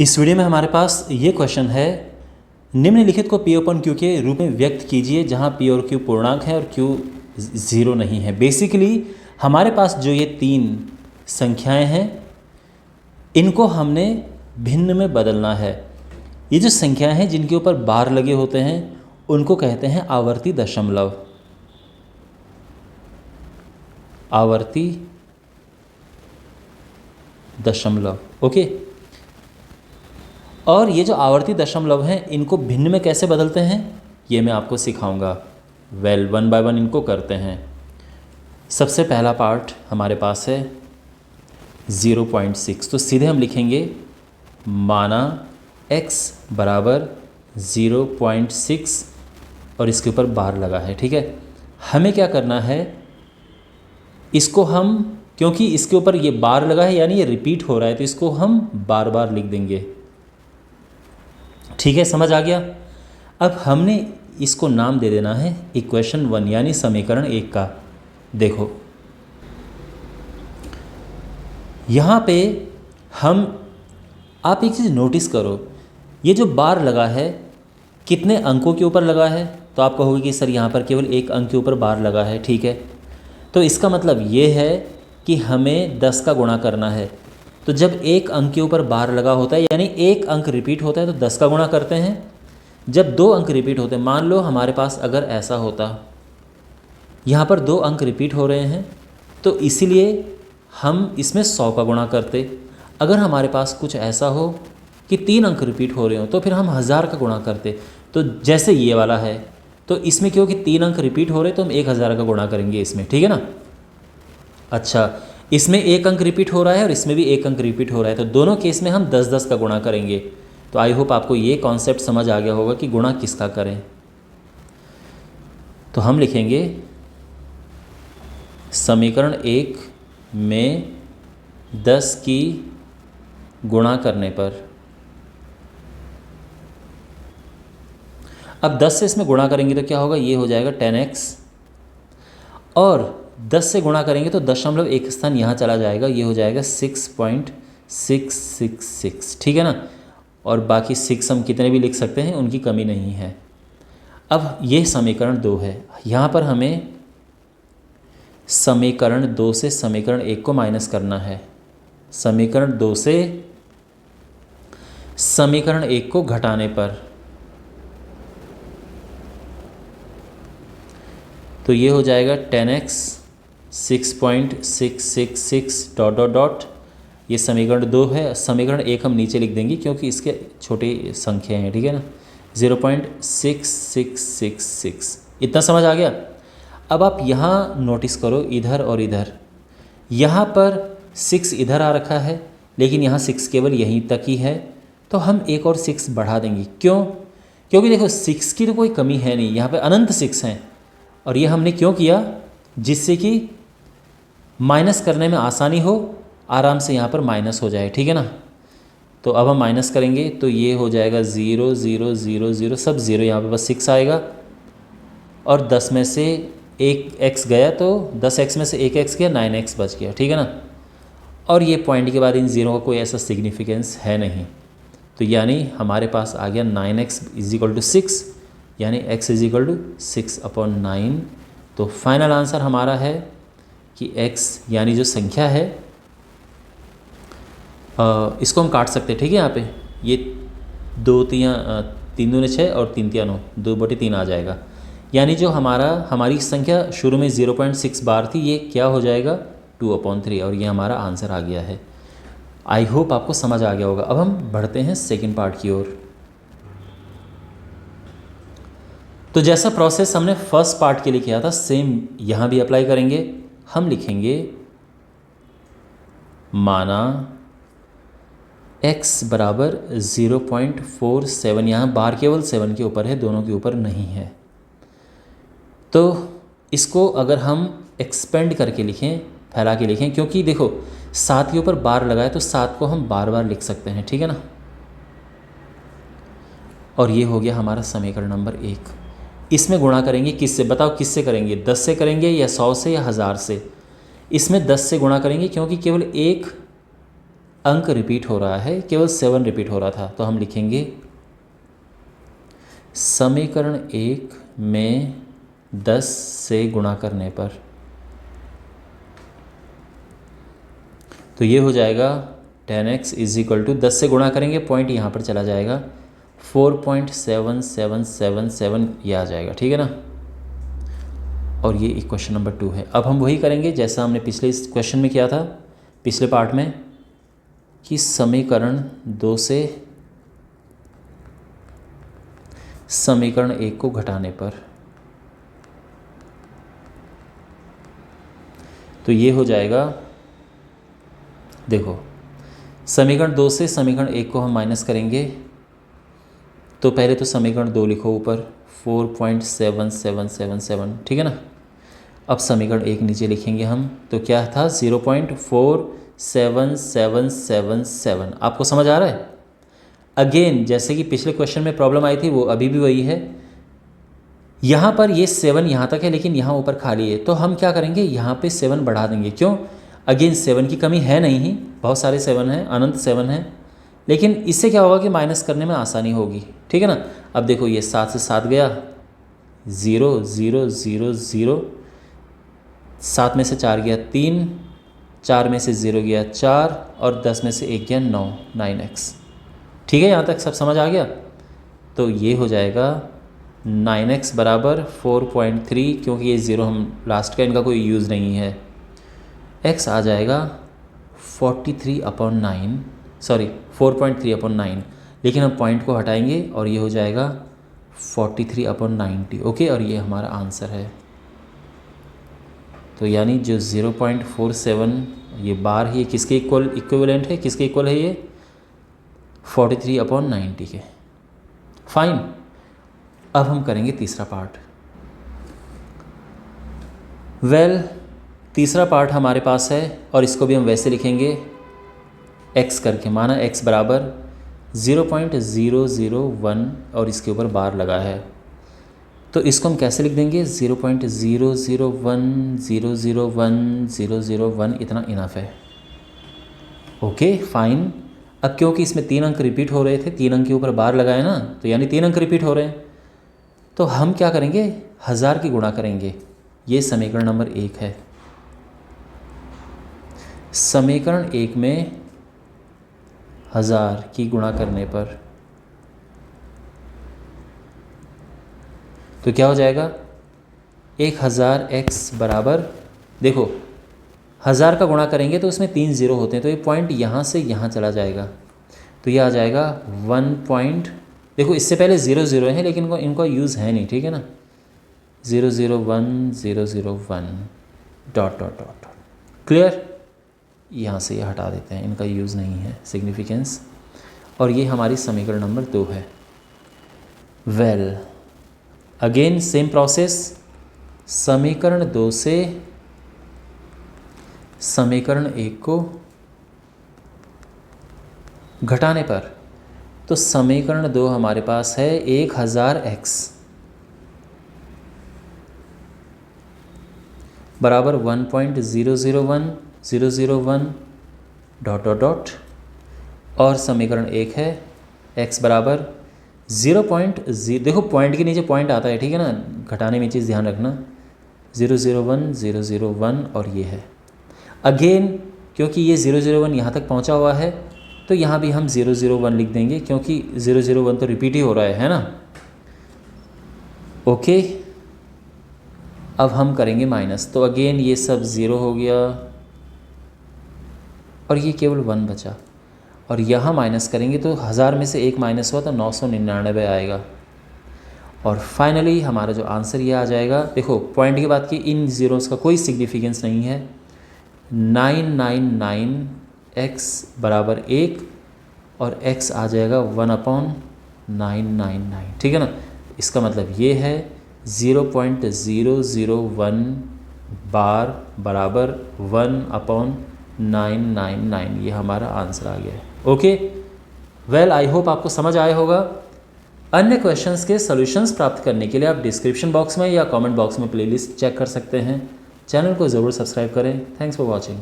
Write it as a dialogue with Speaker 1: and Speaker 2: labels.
Speaker 1: इस वीडियो में हमारे पास ये क्वेश्चन है, निम्नलिखित को P अपन Q के रूप में व्यक्त कीजिए जहाँ P और Q पूर्णांक है और Q ज़ीरो नहीं है। बेसिकली हमारे पास जो ये तीन संख्याएं हैं इनको हमने भिन्न में बदलना है। ये जो संख्याएं हैं जिनके ऊपर बार लगे होते हैं उनको कहते हैं आवर्ती दशमलव। आवर्ती दशमलव, ओके। और ये जो आवर्ती दशमलव हैं इनको भिन्न में कैसे बदलते हैं ये मैं आपको सिखाऊंगा। वेल, वन बाय वन इनको करते हैं। सबसे पहला पार्ट हमारे पास है 0.6, तो सीधे हम लिखेंगे माना x बराबर 0.6 और इसके ऊपर बार लगा है, ठीक है। हमें क्या करना है, इसको हम, क्योंकि इसके ऊपर ये बार लगा है यानी ये रिपीट हो रहा है, तो इसको हम बार बार लिख देंगे, ठीक है। समझ आ गया। अब हमने इसको नाम दे देना है इक्वेशन 1 यानी समीकरण 1 का। देखो यहाँ पे आप एक चीज़ नोटिस करो, ये जो बार लगा है कितने अंकों के ऊपर लगा है, तो आप कहोगे कि सर यहाँ पर केवल एक अंक के ऊपर बार लगा है, ठीक है। तो इसका मतलब ये है कि हमें 10 का गुणा करना है। तो जब एक अंक के ऊपर बार लगा होता है यानी एक अंक रिपीट होता है तो 10 का गुणा करते हैं। जब दो अंक रिपीट होते हैं, मान लो हमारे पास अगर ऐसा होता, यहाँ पर दो अंक रिपीट हो रहे हैं तो इसीलिए हम इसमें 100 का गुणा करते। अगर हमारे पास कुछ ऐसा हो कि 3 अंक रिपीट हो रहे हो तो फिर हम 1000 का गुणा करते। तो जैसे ये वाला है तो इसमें क्योंकि 3 अंक रिपीट हो रहे तो हम 1000 का गुणा करेंगे इसमें, ठीक है ना। अच्छा, इसमें एक अंक रिपीट हो रहा है और इसमें भी एक अंक रिपीट हो रहा है, तो दोनों केस में हम 10-10 का गुणा करेंगे। तो आई होप आपको ये कॉन्सेप्ट समझ आ गया होगा कि गुणा किसका करें। तो हम लिखेंगे समीकरण 1 में 10 की गुणा करने पर, अब 10 से इसमें गुणा करेंगे तो क्या होगा, ये हो जाएगा 10x, और 10 से गुणा करेंगे तो दशमलव एक स्थान यहाँ चला जाएगा, ये हो जाएगा 6.666, ठीक है ना। और बाकी 6 हम कितने भी लिख सकते हैं, उनकी कमी नहीं है। अब ये समीकरण 2 है, यहाँ पर हमें समीकरण 2 से समीकरण 1 को माइनस करना है। समीकरण 2 से समीकरण 1 को घटाने पर तो ये हो जाएगा 10x 6.666 डॉट डॉट डॉट, ये समीकरण 2 है। समीकरण 1 हम नीचे लिख देंगे क्योंकि इसके छोटी संख्या हैं, ठीक है ना। 0.6666, इतना समझ आ गया। अब आप यहाँ नोटिस करो, इधर और इधर, यहाँ पर 6 इधर आ रखा है लेकिन यहाँ 6 केवल यहीं तक ही है, तो हम एक और 6 बढ़ा देंगे। क्यों? क्योंकि देखो 6 की तो कोई कमी है नहीं, यहाँ पे अनंत 6 हैं। और ये हमने क्यों किया, जिससे कि माइनस करने में आसानी हो, आराम से यहाँ पर माइनस हो जाए, ठीक है ना। तो अब हम माइनस करेंगे तो ये हो जाएगा 0 0 0 0, सब 0, यहाँ पे बस 6 आएगा। और 10 में से एक x गया तो 10x में से एक x गया, 9x बच गया, ठीक है ना। और ये पॉइंट के बाद इन जीरो का कोई ऐसा सिग्निफिकेंस है नहीं, तो यानी हमारे पास आ गया 9x = 6, यानी x = 6/9। तो फाइनल आंसर हमारा है कि x यानी जो संख्या है, इसको हम काट सकते हैं, ठीक है। यहाँ पे ये 2 3 दूने 6 और 3 3 9, 2/3 आ जाएगा। यानी जो हमारी संख्या शुरू में 0.6 बार थी, ये क्या हो जाएगा 2/3, और ये हमारा आंसर आ गया है। आई होप आपको समझ आ गया होगा। अब हम बढ़ते हैं सेकेंड पार्ट की ओर। तो जैसा प्रोसेस हमने फर्स्ट पार्ट के लिए किया था, सेम यहाँ भी अप्लाई करेंगे। हम लिखेंगे माना x बराबर 0.47, यहाँ बार केवल 7 के ऊपर है, दोनों के ऊपर नहीं है। तो इसको अगर हम एक्सपेंड करके लिखें, फैला के लिखें, क्योंकि देखो 7 के ऊपर बार लगाए तो 7 को हम बार बार लिख सकते हैं, ठीक है ना। और ये हो गया हमारा समीकरण नंबर 1। इसमें गुणा करेंगे किससे, बताओ किससे करेंगे, 10 से करेंगे या 100 से या 1000 से। इसमें 10 से गुणा करेंगे क्योंकि केवल एक अंक रिपीट हो रहा है, केवल 7 रिपीट हो रहा था। तो हम लिखेंगे समीकरण 1 में 10 से गुणा करने पर, तो ये हो जाएगा 10x = 10 से गुणा करेंगे, पॉइंट यहाँ पर चला जाएगा, 4.7777 ये आ जाएगा, ठीक है ना। और ये क्वेश्चन नंबर 2 है। अब हम वही करेंगे जैसा हमने पिछले इस क्वेश्चन में किया था, पिछले पार्ट में, कि समीकरण 2 से समीकरण 1 को घटाने पर, तो ये हो जाएगा, देखो समीकरण 2 से समीकरण 1 को हम माइनस करेंगे, तो पहले तो समीकरण 2 लिखो ऊपर, 4.7777, ठीक है ना। अब समीकरण 1 नीचे लिखेंगे हम, तो क्या था, 0.47777। आपको समझ आ रहा है? अगेन जैसे कि पिछले क्वेश्चन में प्रॉब्लम आई थी, वो अभी भी वही है। यहाँ पर ये 7 यहाँ तक है, लेकिन यहाँ ऊपर खाली है, तो हम क्या करेंगे, यहाँ पे 7 बढ़ा देंगे। क्यों? अगेन 7 की कमी है नहीं, बहुत सारे 7 हैं, अनंत 7 हैं, लेकिन इससे क्या होगा कि माइनस करने में आसानी होगी, ठीक है ना। अब देखो ये 7 से 7 गया, 0 0 0 0, 7 में से 4 गया 3, 4 में से 0 गया 4, और 10 में से 1 गया 9, 9x, ठीक है। यहाँ तक सब समझ आ गया? तो ये हो जाएगा 9x बराबर 4.3, क्योंकि ये 0 हम लास्ट का इनका कोई यूज़ नहीं है, x आ जाएगा 43/9, सॉरी 4.3/9, लेकिन हम पॉइंट को हटाएंगे और ये हो जाएगा 43/90, ओके। और ये हमारा आंसर है। तो यानी जो 0.47 ये बार है, ये किसके इक्विवेलेंट है, किसके इक्वल है, ये 43/90 के। फाइन। अब हम करेंगे तीसरा पार्ट। तीसरा पार्ट हमारे पास है, और इसको भी हम वैसे लिखेंगे x करके, माना x बराबर 0.001 और इसके ऊपर बार लगा है, तो इसको हम कैसे लिख देंगे, 0.001001 इतना इनफ है, ओके फाइन। अब क्योंकि इसमें 3 अंक रिपीट हो रहे थे, 3 अंक के ऊपर बार लगाए ना, तो यानी 3 अंक रिपीट हो रहे हैं, तो हम क्या करेंगे, 1000 की गुणा करेंगे। ये समीकरण नंबर 1 है। समीकरण 1 में 1000 की गुणा करने पर, तो क्या हो जाएगा, 1000x बराबर, देखो 1000 का गुणा करेंगे तो उसमें 3 0 होते हैं, तो ये पॉइंट यहाँ से यहाँ चला जाएगा, तो ये आ जाएगा 1. देखो इससे पहले 0 0 है, लेकिन इनका यूज़ है नहीं, ठीक है ना। 001 डॉट डॉट डॉट, क्लियर। यहाँ से ये हटा देते हैं, इनका यूज़ नहीं है, सिग्निफिकेंस। और ये हमारी समीकरण नंबर 2 है। अगेन सेम प्रोसेस, समीकरण 2 से समीकरण 1 को घटाने पर, तो समीकरण 2 हमारे पास है 1000x बराबर 1.001001 डॉट डॉट डॉट, और समीकरण 1 है x बराबर 0.0, देखो पॉइंट के नीचे पॉइंट आता है, ठीक है ना, घटाने में चीज़ ध्यान रखना, 001 और ये है। अगेन क्योंकि ये 001 यहाँ तक पहुँचा हुआ है, तो यहाँ भी हम 001 लिख देंगे, क्योंकि 001 तो रिपीट ही हो रहा है ना, ओके। अब हम करेंगे माइनस, तो अगेन ये सब 0 हो गया, और ये केवल 1 बचा, और यहाँ माइनस करेंगे तो 1000 में से 1 माइनस हुआ तो 999 आएगा, और फाइनली हमारा जो आंसर ये आ जाएगा। देखो पॉइंट के बाद कि इन ज़ीरोज़ का कोई सिग्निफिकेंस नहीं है, 999x बराबर 1, और x आ जाएगा 1/999, ठीक है ना। इसका मतलब ये है 0.001 बार बराबर 1/999, ये हमारा आंसर आ गया है, ओके। आई होप आपको समझ आया होगा। अन्य क्वेश्चंस के सॉल्यूशंस प्राप्त करने के लिए आप डिस्क्रिप्शन बॉक्स में या कमेंट बॉक्स में प्लेलिस्ट चेक कर सकते हैं। चैनल को ज़रूर सब्सक्राइब करें। Thanks for watching.